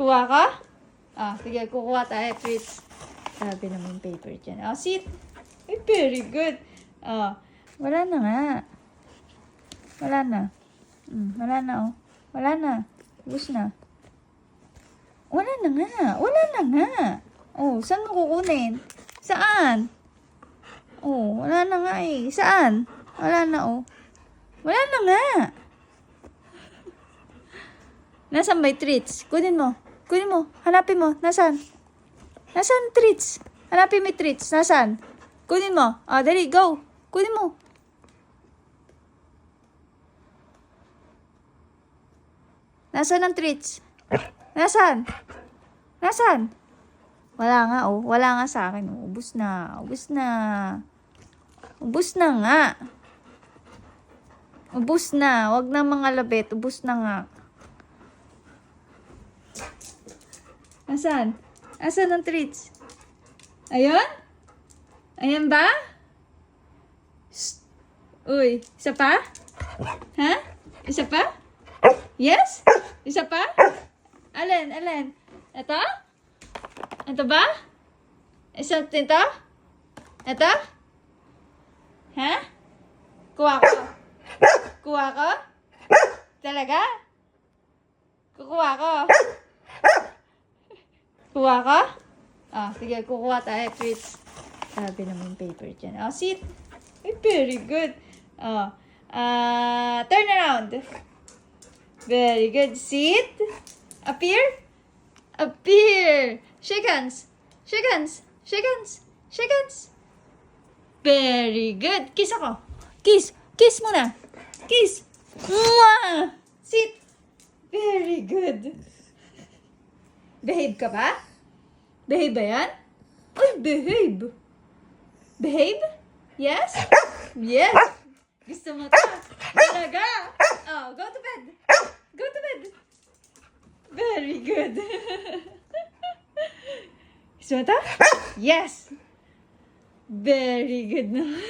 Kuha ka? Sige, kukuha tayo, treats. Sabi naman paper dyan. Sit. Ay, very good. Wala na nga. Wala na. Wala na, oh. Wala na. Ubus na. Wala na nga. Wala na nga. Oh, saan mo kukunin? Saan? Oh, wala na nga eh. Saan? Wala na, oh. Wala na nga. Nasaan ba yung treats? Kunin mo. Kunin mo. Hanapin mo. Nasaan? Nasaan treats? Hanapin mo yung treats. Nasaan? Kunin mo. Dali, go. Kunin mo. Nasaan ang treats? Nasaan? Nasaan? Wala nga, oh. Wala nga sa akin. Oh. Ubus na. Ubus na. Ubus na nga. Ubus na. Wag na mga labet. Ubus na nga. Nasaan? Nasaan ang treats? Ayun? Ayan ba? Shh. Uy, isa pa? Ha? Isa pa? Yes? Isa pa? Alin? Alin? Ito? Ito ba? Isa ito? Ito? Ha? Kuha ko? Kuha ko? Talaga? Kukuha ko? Kuha ka? Sige, kukuha tayo, treats. Sabi naman paper dyan. Sit. Ay, very good. Turn around. Very good. Sit. Appear. Appear. Shake hands. Shake hands. Shake hands. Shake hands. Very good. Kiss ako. Kiss. Kiss muna. Kiss. Mwah! Sit. Very good. Behave ka ba? Behave ba yan? Uy, behave. Behave? Yes? Yes. Gusto mo to? Talaga? Go to bed. Go to bed. Very good. Gusto mo to? Yes. Very good naman.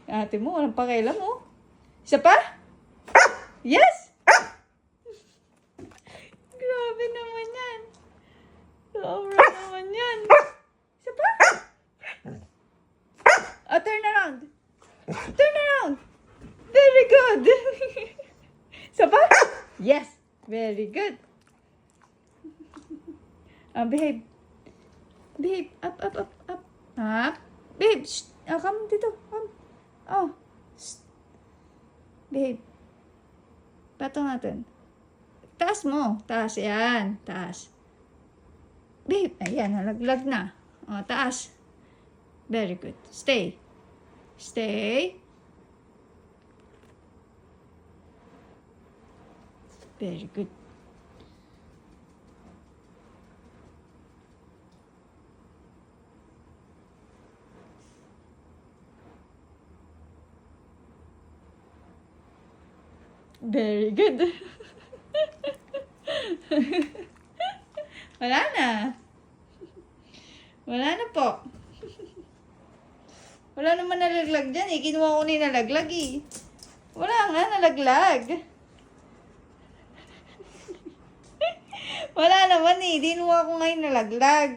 Ate mo, walang pakialam mo. Isa pa? Yes. Grabe naman yan. Sobra naman yan. Isa pa? Turn around. Turn around. Very good. Isa pa? Yes. Very good. Behave. Behave. Up, up, up, up. Up. Behave. Shh. Come dito. Come. Shh. Behave. Patong natin. Taas mo. Taas. Yan. Taas. Babe. Ayan. Nalaglag na. Taas. Very good. Stay. Stay. Very good. Very good. Wala na. Wala na po. Wala naman nalaglag dyan eh. Kinuha ko na yung nalaglag eh. Wala nga, nalaglag. Wala naman eh. Dinuha ko nga yung nalaglag.